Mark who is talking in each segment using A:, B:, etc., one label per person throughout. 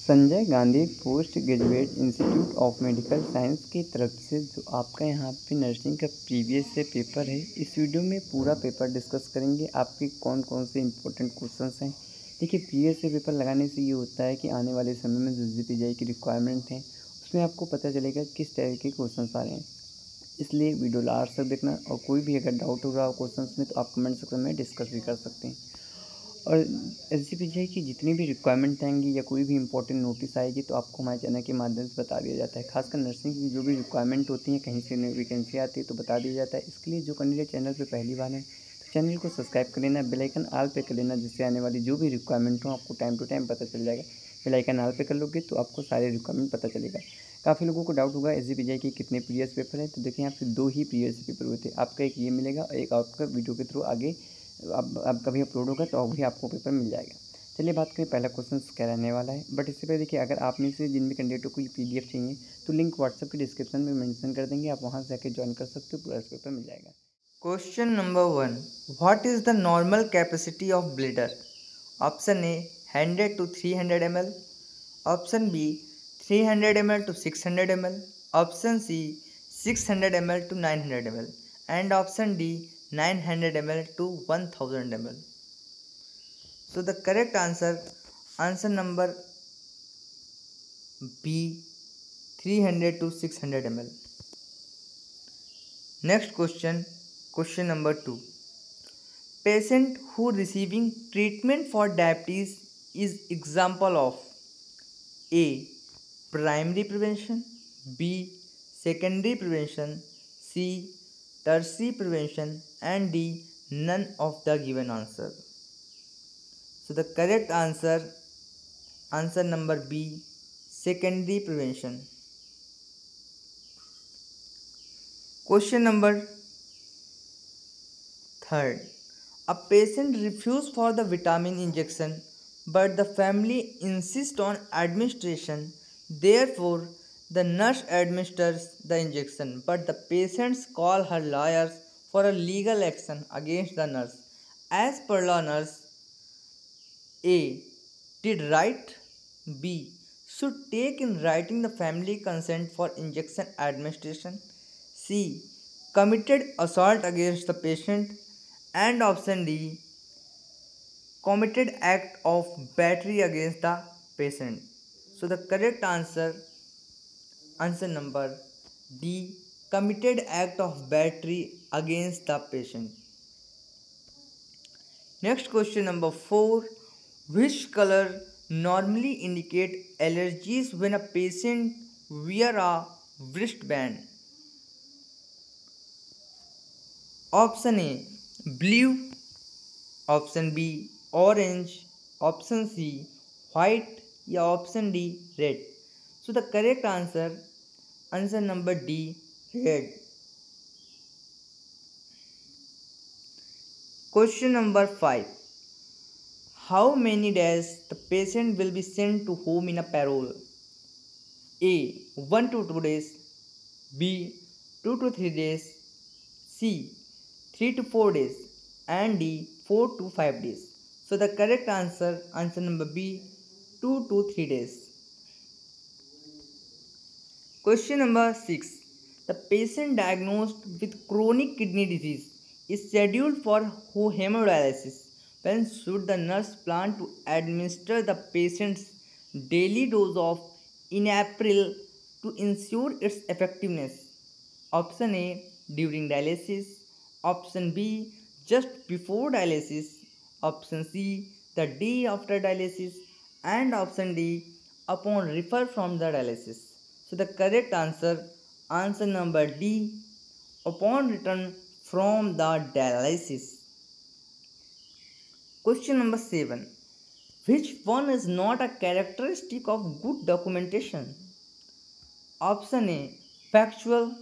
A: Sanjay Gandhi post graduate institute of medical science की तरफ से जो आपका यहाँ पे नर्सिंग का प्रीवियस से पेपर है, इस वीडियो में पूरा पेपर डिस्कस करेंगे। आपके कौन कौन से इंपॉर्टेंट क्वेश्चंस हैं। देखिए, प्रीवियस से पेपर लगाने से ये होता है कि आने वाले समय में जो जीपीजीआई की रिक्वायरमेंट है उसमें आपको पता चलेगा किस तरह के क्वेश्चन आ रहे हैं। इसलिए वीडियो लास्ट तक देखना, और कोई भी अगर डाउट हो रहा हो क्वेश्चन में तो आप कमेंट सेक्शन में डिस्कस भी कर सकते हैं। और एसजीपीजीआई की जितनी भी रिक्वायरमेंट आएंगी या कोई भी इंपॉर्टेंट नोटिस आएगी तो आपको हमारे चैनल के माध्यम से बता दिया जाता है। खासकर नर्सिंग की जो भी रिक्वायरमेंट होती है, कहीं से वैकेंसी आती है तो बता दिया जाता है। इसके लिए जो कैंडिडेट चैनल पे पहली बार है तो चैनल को सब्सक्राइब कर लेना, बेल आइकन ऑल पे कर लेना, जिससे आने वाली जो भी रिक्वायरमेंट हो आपको टाइम टू टाइम पता चल जाएगा। बेल आइकन ऑल पे कर लोगे तो आपको सारे रिक्वायरमेंट पता चलेगा। काफ़ी लोगों को डाउट होगा एसजीपीजीआई के कितने प्रीवियस पेपर हैं, तो देखिए यहाँ पे 2 ही प्रीवियस पेपर हुए थे। आपका एक ये मिलेगा और एक आपका वीडियो के थ्रू आगे अब कभी अपलोड होगा तो भी आपको पेपर मिल जाएगा। चलिए बात करें पहला क्वेश्चन क्या रहने वाला है। बट इससे पहले देखिए, अगर आप में से जिन भी कैंडिडेटों को ये पीडीएफ चाहिए तो लिंक व्हाट्सएप के डिस्क्रिप्शन में मेंशन कर देंगे, आप वहां से जाकर ज्वाइन कर सकते हो, पूरा पेपर मिल जाएगा।
B: Question number 1. What is the normal capacity of bladder? Option A 100 to 300 ml. Option B 300 ml to 600 ml. Option C 600 ml to 900 ml. And option D 900 ml to 1000 ml. So the correct answer number B 300 to 600 ml. Next question number 2. Patient who receiving treatment for diabetes is example of A. Primary prevention, B. Secondary prevention, C. Tertiary prevention, and D. None of the given answer. So the correct answer number B. Secondary prevention. Question number 3rd. A patient refused for the vitamin injection, but the family insists on administration. Therefore, the nurse administers the injection, but the patients call her lawyers for a legal action against the nurse. As per law, nurse A did right, B should take in writing the family consent for injection administration, C committed assault against the patient, and option D committed act of battery against the patient. So the correct answer number D, committed act of battery against the patient. Next question number 4. Which color normally indicate allergies when a patient wear a wristband? Option A blue, option B orange, option C white, या option D red. So the correct answer number D red. Question number 5. How many days the patient will be sent to home in a parole? A 1 to 2 days, B 2 to 3 days, C 3 to 4 days, and D 4 to 5 days. So the correct answer number B 2 to 3 days. Question number 6. The patient diagnosed with chronic kidney disease is scheduled for hemodialysis. When should the nurse plan to administer the patient's daily dose of Inapril to ensure its effectiveness? Option A during dialysis, option B just before dialysis, option C the day after dialysis, and option D upon refer from the dialysis. So the correct answer number D, upon return from the dialysis. Question number 7. Which one is not a characteristic of good documentation? Option A factual,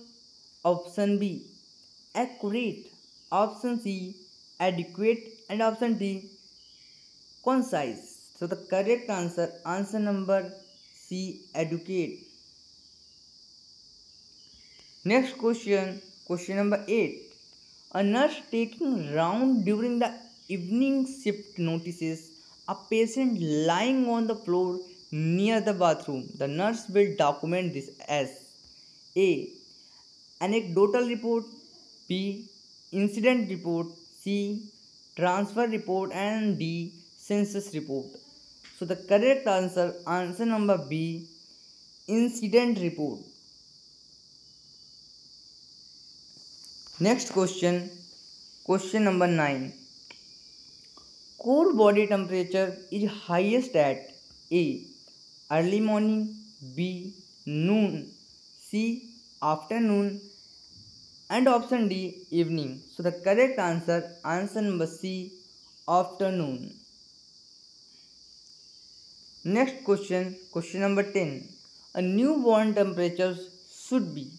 B: option B accurate, option C adequate, and option D concise. So the correct answer number C adequate. Next question number 8. A nurse taking round during the evening shift notices a patient lying on the floor near the bathroom. The nurse will document this as A. Anecdotal report, B. Incident report, C. Transfer report, and D. Census report. So the correct answer number B, incident report. Next question, question number 9. Core body temperature is highest at A. Early morning, B. Noon, C. Afternoon, and option D. Evening. So the correct answer number C. Afternoon. Next question, question number 10. A newborn temperature should be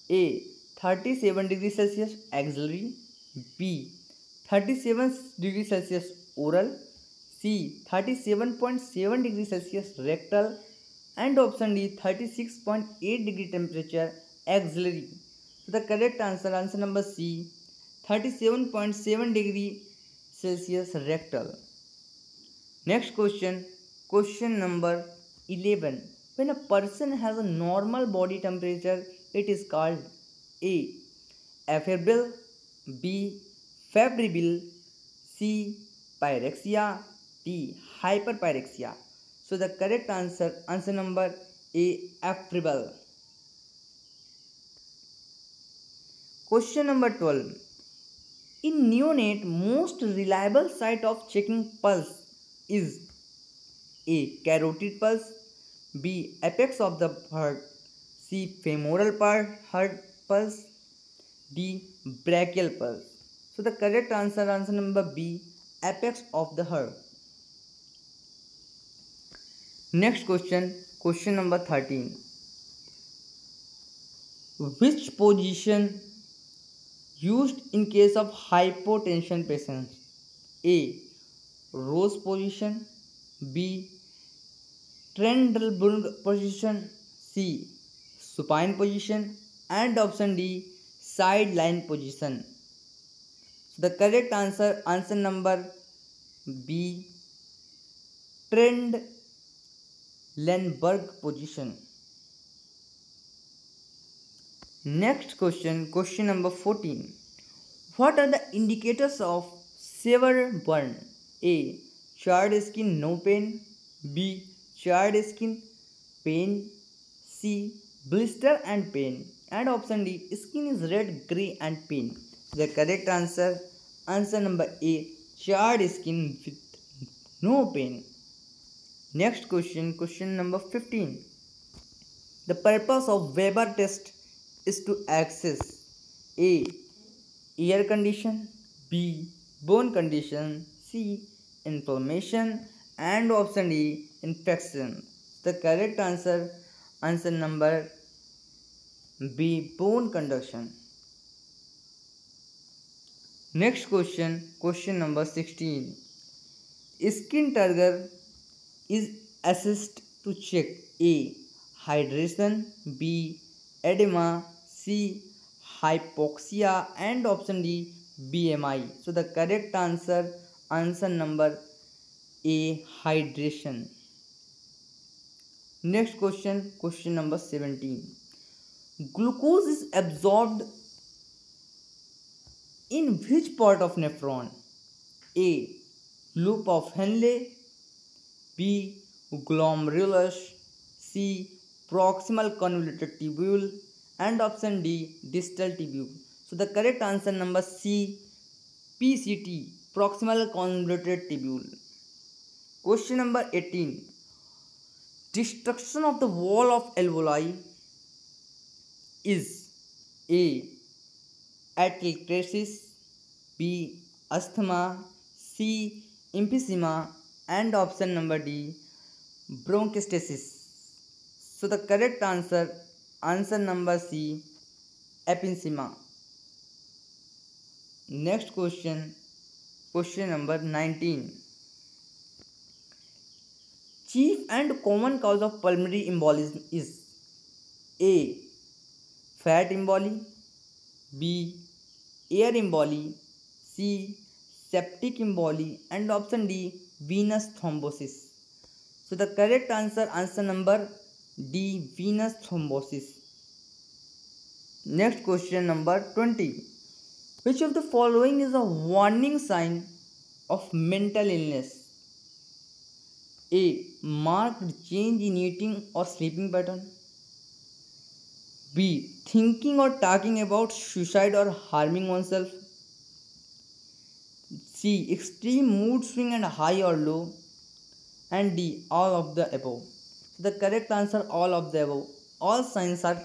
B: A. 37 degrees Celsius axillary, B. 37 degrees Celsius oral, C. 37.7 degrees Celsius rectal, and option D. 36.8 degree temperature axillary. So the correct answer number C. 37.7 degree Celsius rectal. Next question, question number 11. When a person has a normal body temperature, it is called A. Affable, B. Febrile, C. Pyrexia, D. Hyperpyrexia. So the correct answer number A. Affable. Question number 12. In neonate, most reliable site of checking pulse is A. Carotid pulse, B. Apex of the heart, C. Femoral heart pulse, D. Brachial pulse. So the correct answer number B. Apex of the heart. Next question, question number 13. Which position used in case of hypotension patients? A. Rose position, B. Trendelenburg position, C. Supine position, and option D. Sideline position. So the correct answer number B. Trendelenburg position. Next question, question number 14. What are the indicators of severe burn? A. Charred skin, no pain. B. Charred skin, pain. C. Blister and pain. And option D. Skin is red, grey and pain. The correct answer number A. Charred skin with no pain. Next question, question number 15. The purpose of Weber test is to access A. Air condition, B. Bone condition, C. Inflammation, and option D. Infection. The correct answer number B. Bone conduction. Next question, question number 16. Skin turgor is assessed to check A. Hydration, B. Edema, C. Hypoxia, and option D. BMI. So the correct answer number A. Hydration. Next question, question number 17. Glucose is absorbed in which part of nephron? A. Loop of Henle, B. Glomerulus, C. Proximal convoluted tubule, and option D. Distal tubule. So the correct answer number C. PCT, proximal convoluted tubule. Question number 18. Destruction of the wall of alveoli is A. Atelectasis, B. Asthma, C. Emphysema, and option number D. Bronchiectasis. So the correct answer number C. Emphysema. Next question, question number 19. Chief and common cause of pulmonary embolism is A. Fat emboli, B. Air emboli, C. Septic emboli, and option D. Venous thrombosis. So the correct answer number D, venous thrombosis. Next question number 20. Which of the following is a warning sign of mental illness? A. Marked change in eating or sleeping pattern. B. Thinking or talking about suicide or harming oneself. C. Extreme mood swing and high or low. And D. All of the above. The correct answer, all of the above. All signs are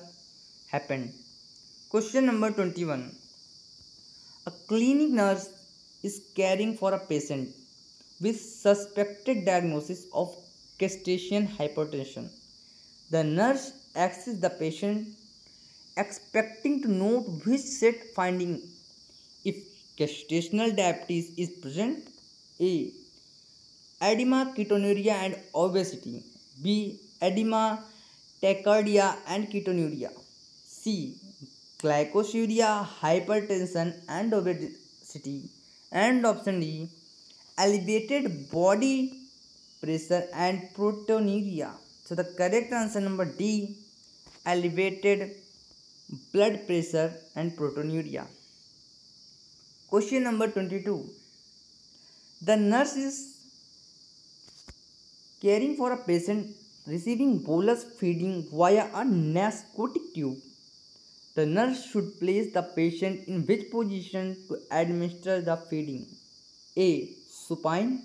B: happened. Question number 21. A clinic nurse is caring for a patient with suspected diagnosis of gestational hypertension. The nurse asks the patient expecting to note which set finding if gestational diabetes is present. A. Edema, ketonuria and obesity. B. Edema, tachycardia and ketonuria. C. Glycosuria, hypertension and obesity. And option D. Elevated body pressure and proteinuria. So the correct answer number D. Elevated blood pressure and proteinuria. Question number 22. The nurse is caring for a patient receiving bolus feeding via a nascotic tube. The nurse should place the patient in which position to administer the feeding? A. Supine.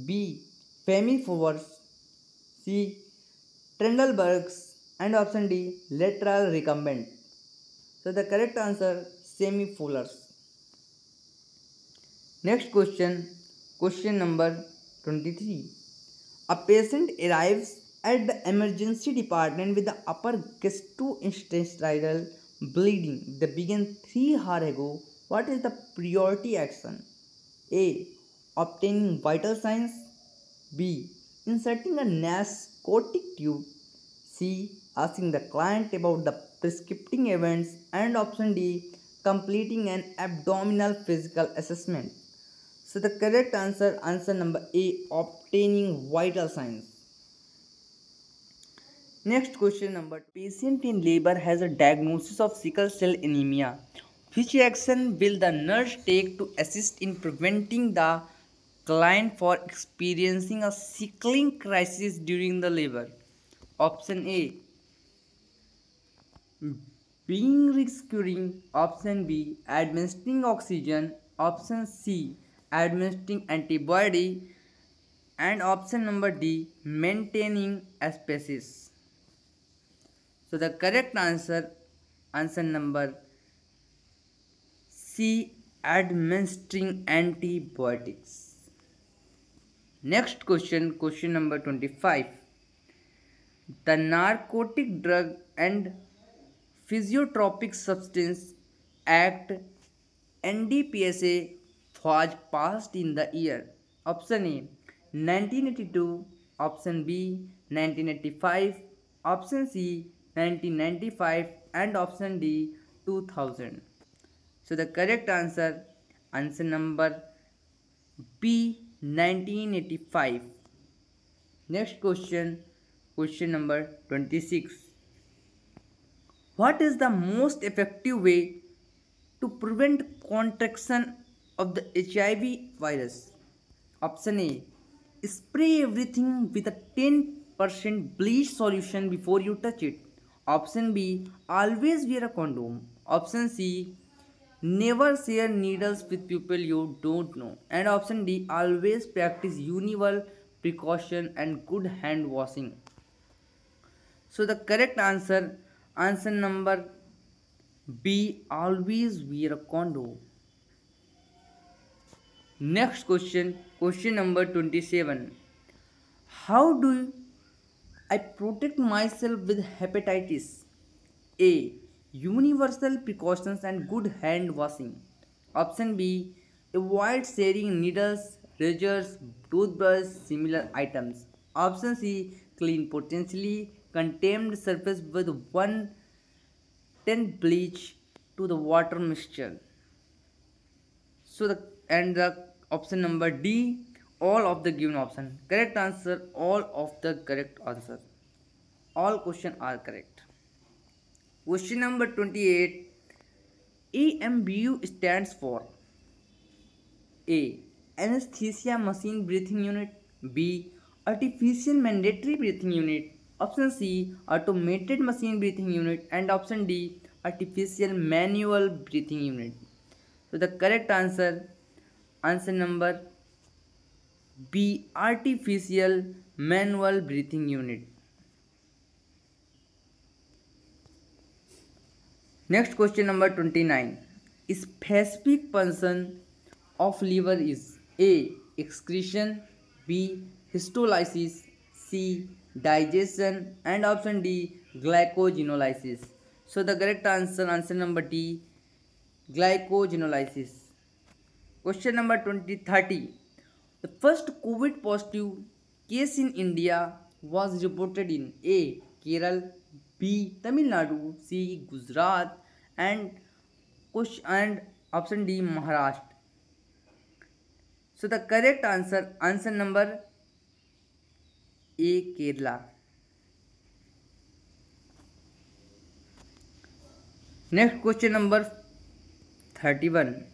B: B. Femi-forwards. C. Trendelenburg's. And option D. Lateral recumbent. So the correct answer, semi-forwards. Next question. Question number 23. A patient arrives at the emergency department with the upper gastrointestinal bleeding that began 3 hours ago. What is the priority action? A. Obtaining vital signs. B. Inserting a nascotic tube. C. Asking the client about the prescripting events. And option D. Completing an abdominal physical assessment. So the correct answer number A, obtaining vital signs. Next question number. Patient in labor has a diagnosis of sickle cell anemia. Which action will the nurse take to assist in preventing the client for experiencing a sickling crisis during the labor? Option A, being rescuing. Option B, administering oxygen. Option C, administering antibody. And option number D, maintaining aspesis. So the correct answer number C, administering antibiotics. Next question number 25. The Narcotic Drug and Physiotropic Substance Act NDPSA was passed in the year. Option A 1982, option B 1985, option C 1995 and option D 2000. So the correct answer number B 1985. Next question number 26. What is the most effective way to prevent contraction of the HIV virus? Option A, spray everything with a 10% bleach solution before you touch it. Option B, always wear a condom. Option C, never share needles with people you don't know. And option D, always practice universal precaution and good hand washing. So the correct answer number B, always wear a condom. Next question number 27. How do I protect myself with hepatitis? A, universal precautions and good hand washing. Option B, avoid sharing needles, razors, toothbrush, similar items. Option C, clean potentially contaminated surface with 110 bleach to the water mixture. So the option number D, all of the given option. Correct answer, all of the correct answer. All questions are correct. Question number 28. AMBU stands for A. Anesthesia machine breathing unit. B. Artificial mandatory breathing unit. Option C. Automated machine breathing unit. And option D. Artificial manual breathing unit. So the correct answer number B. Artificial manual breathing unit. Next question number 29. Specific function of liver is A. Excretion, B. Histolysis, C. Digestion, and option D. Glycogenolysis. So the correct answer number D. Glycogenolysis. Question number 2030. The first COVID positive case in India was reported in A. Kerala, B. Tamil Nadu, C. Gujarat, and option D. Maharashtra. So the correct answer number A. Kerala. Next question number 31.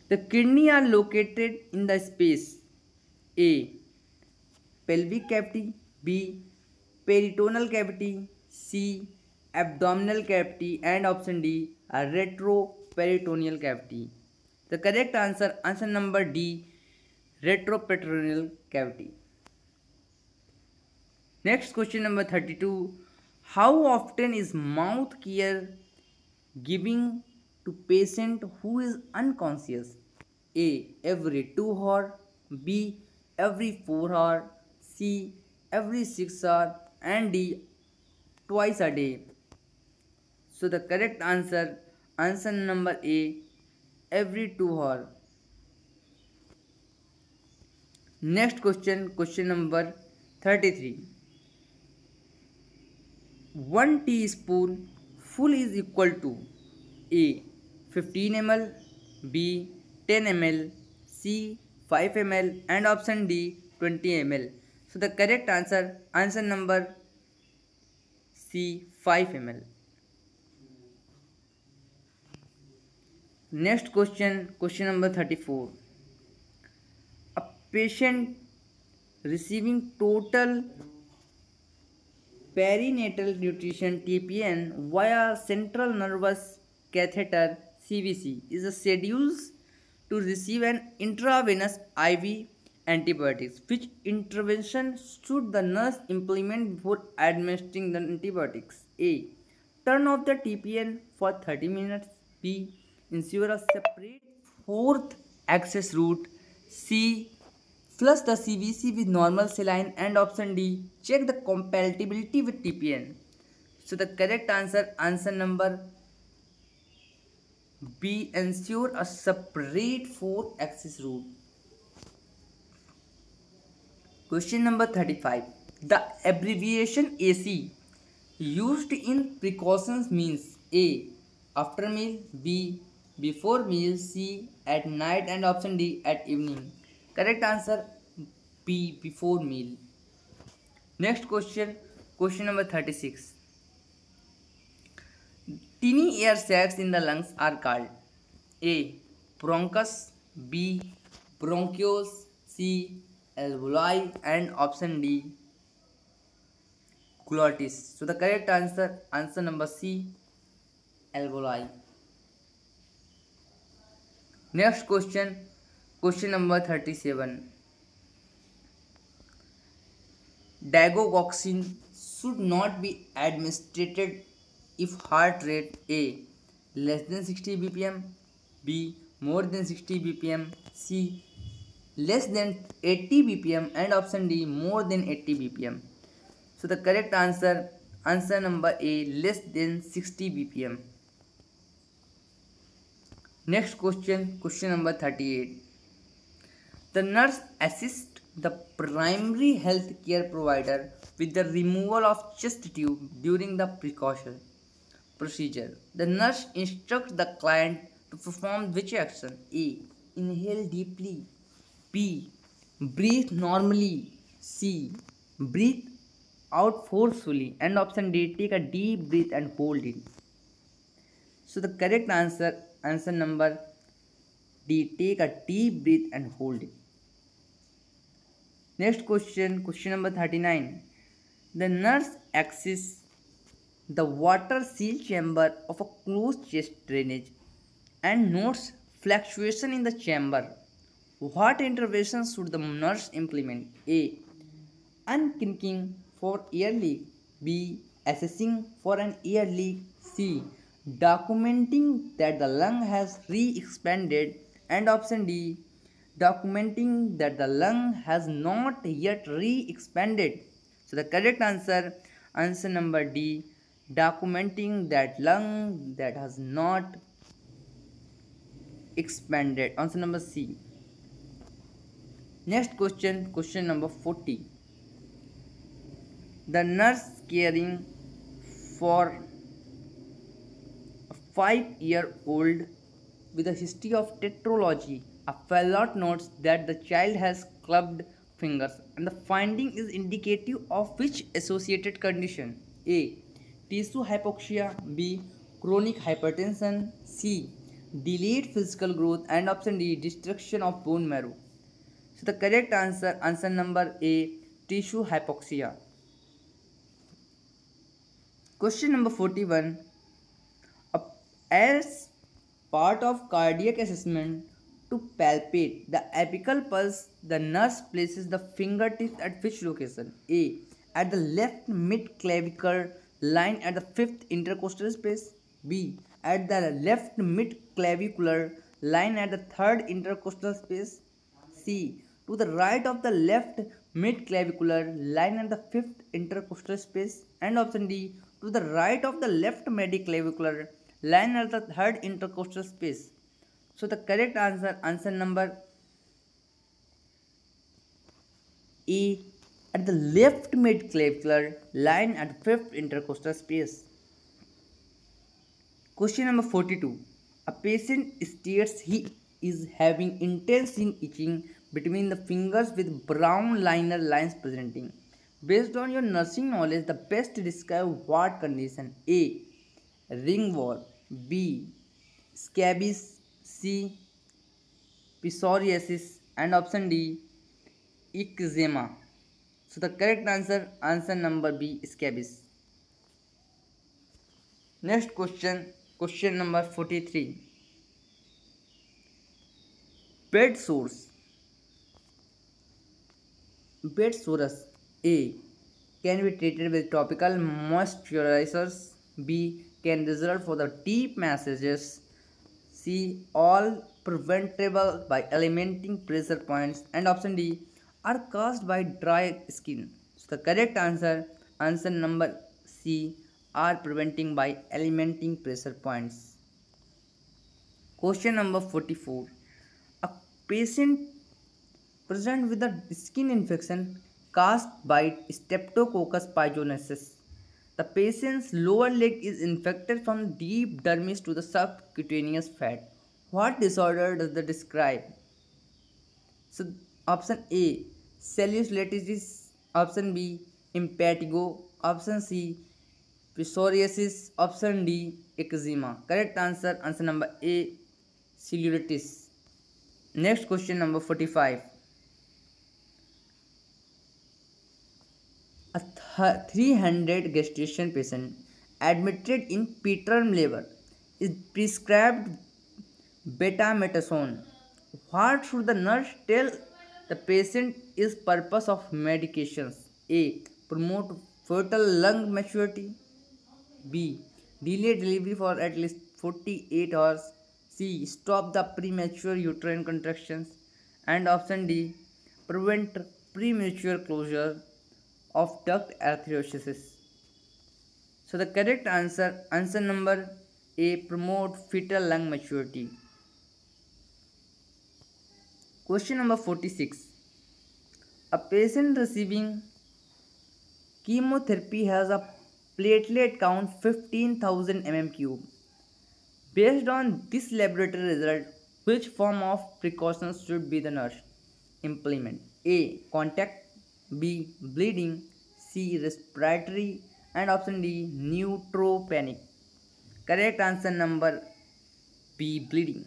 B: The kidney are located in the space A. Pelvic cavity, B. Peritoneal cavity, C. Abdominal cavity, and option D. Retroperitoneal cavity. The correct answer number D. Retroperitoneal cavity. Next question number 32. How often is mouth care giving to patient who is unconscious? A. Every 2 hours, B. Every 4 hours, C. Every 6 hours, and D. Twice a day. So the correct answer number A. Every 2 hours. Next question number 33. 1 teaspoon full is equal to A. 15 ml, B. 10 ml, C. 5 ml, and option D. 20 ml. So the correct answer number C. 5 ml. Next question number 34. A patient receiving total perinatal nutrition TPN via central nervous catheter CVC is scheduled to receive an intravenous IV antibiotics. Which intervention should the nurse implement before administering the antibiotics? A. Turn off the TPN for 30 minutes. B. Ensure a separate fourth access route. C. Flush the CVC with normal saline, and option D. Check the compatibility with TPN. So the correct answer number B. Ensure a separate fourth access route. Question number 35. The abbreviation AC used in precautions means A. After meal, B. Before meal, C. At night, and option D. At evening. Correct answer B. Before meal. Next question number 36. Tiny air sacs in the lungs are called A. Bronchus, B. Bronchioles, C. Alveoli, and option D. Glottis. So the correct answer number C. Alveoli. Next question number 37. Dagoxin should not be administered if heart rate A. less than 60 bpm, B. more than 60 bpm, C. less than 80 bpm, and option D. more than 80 bpm. So the correct answer number A. less than 60 bpm. Next question number 38. The nurse assists the primary health care provider with the removal of chest tube during the precaution procedure. The nurse instructs the client to perform which action? A. Inhale deeply. B. Breathe normally. C. Breathe out forcefully. And option D. Take a deep breath and hold it. So the correct answer number D. Take a deep breath and hold it. Next question number 39. The nurse accesses the water seal chamber of a closed chest drainage and notes fluctuation in the chamber. What intervention should the nurse implement? A. Unkinking for air leak. B. Assessing for an air leak. C. Documenting that the lung has re-expanded. And option D. Documenting that the lung has not yet re-expanded. So the correct answer number D. Documenting that lung that has not expanded. Answer number C. Next question number 40. The nurse caring for a 5-year-old with a history of tetralogy. A fellow notes that the child has clubbed fingers and the finding is indicative of which associated condition? A. Tissue hypoxia. B. Chronic hypertension. C. Delayed physical growth. And option D. Destruction of bone marrow. So the correct answer number A. Tissue hypoxia. Question number 41. As part of cardiac assessment to palpate the apical pulse, the nurse places the fingertips at which location? A. At the left mid-clavicular line at the 5th intercostal space. B. At the left mid-clavicular line at the 3rd intercostal space. C. To the right of the left mid-clavicular line at the 5th intercostal space. And option D. To the right of the left midclavicular line at the 3rd intercostal space. So the correct answer number A. At the left midclavicular line at 5th intercostal space. Question number 42. A patient states he is having intense itching between the fingers with brown liner lines presenting. Based on your nursing knowledge, the best to describe what condition? A. Ringworm. B. Scabies. C. Psoriasis. And option D. Eczema. So the correct answer number B. Scabies. Next question number 43. Bed sores. Bed sores. A. Can be treated with topical moisturizers. B. Can result for the deep massages. C. All preventable by eliminating pressure points. And option D. Are caused by dry skin. So the correct answer number C. Are preventing by eliminating pressure points. Question number 44. A patient present with a skin infection caused by Streptococcus pyogenes. The patient's lower leg is infected from deep dermis to the subcutaneous fat. What disorder does it describe? So option A. Cellulitis. Option B. Impetigo. Option C. Psoriasis. Option D. Eczema. Correct answer number A. Cellulitis. Next question number 45. A 300 gestation patient admitted in preterm labor is prescribed betamethasone. What should the nurse tell the patient is purpose of medications? A. Promote fetal lung maturity. B. Delay delivery for at least 48 hours. C. Stop the premature uterine contractions. And option D. Prevent premature closure of duct arteriosus. So the correct answer number A. Promote fetal lung maturity. Question number 46. A patient receiving chemotherapy has a platelet count 15,000 mm3. Based on this laboratory result, which form of precautions should be the nurse implement? A. Contact, B. Bleeding, C. Respiratory, and option D. Neutropenic. Correct answer number B. Bleeding.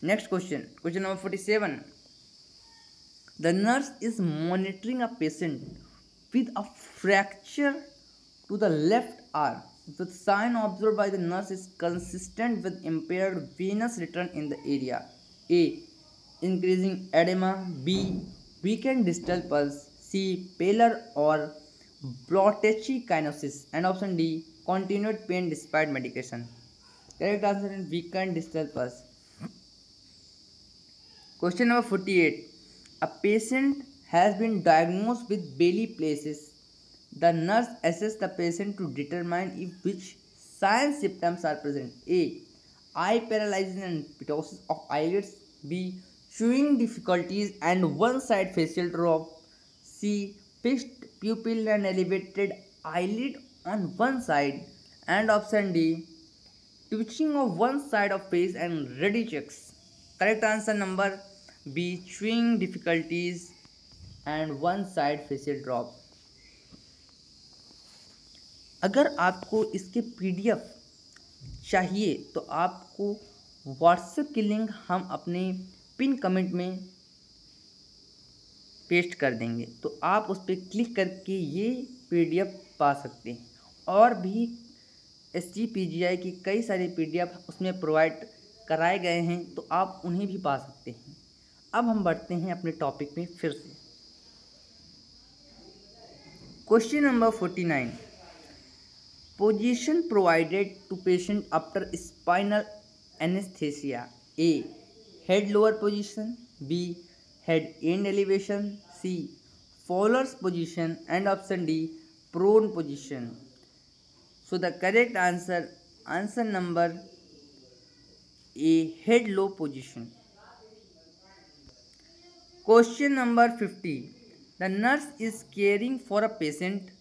B: Next question. Question number 47. The nurse is monitoring a patient with a fracture to the left arm. The sign observed by the nurse is consistent with impaired venous return in the area. A. Increasing edema. B. Weakened distal pulse. C. Pallor or bronchekinosis. And option D. Continued pain despite medication. Correct answer is weakened distal pulse. Question number 48. A patient has been diagnosed with Bailey places. The nurse assesses the patient to determine if which signs symptoms are present. A. Eye paralysis and ptosis of eyelids. B. Chewing difficulties and one-side facial drop. C. Fixed pupil and elevated eyelid on one side. And option D. Twitching of one side of face and ready checks. Correct answer number B. Chewing difficulties and one side facial drop. अगर आपको इसके PDF चाहिए तो आपको WhatsApp की link हम अपने pin comment में पेस्ट कर देंगे, तो आप उस पर क्लिक करके ये पीडीएफ पा सकते हैं। और भी SGPGI की कई सारे पीडीएफ उसमें प्रोवाइड कराए गए हैं, तो आप उन्हें भी पा सकते हैं। अब हम बढ़ते हैं अपने टॉपिक में फिर से। Question number 49. Position provided to patient after spinal anesthesia. A. Head lower position. B. Head end elevation. C. Fowler's position. And option D. Prone position. So the correct answer number A. Head low position. Question number 50. The nurse is caring for a patient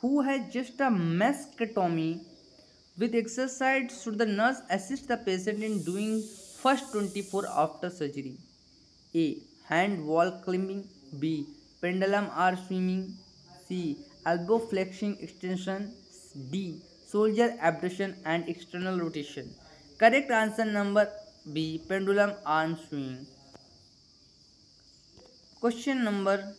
B: who has just a mastectomy. With exercise, should the nurse assist the patient in doing first 24 after surgery? A. Hand wall climbing. B. Pendulum arm swimming. C. Elbow flexing extension. D. Shoulder abduction and external rotation. Correct answer number B. Pendulum arm swing. Question number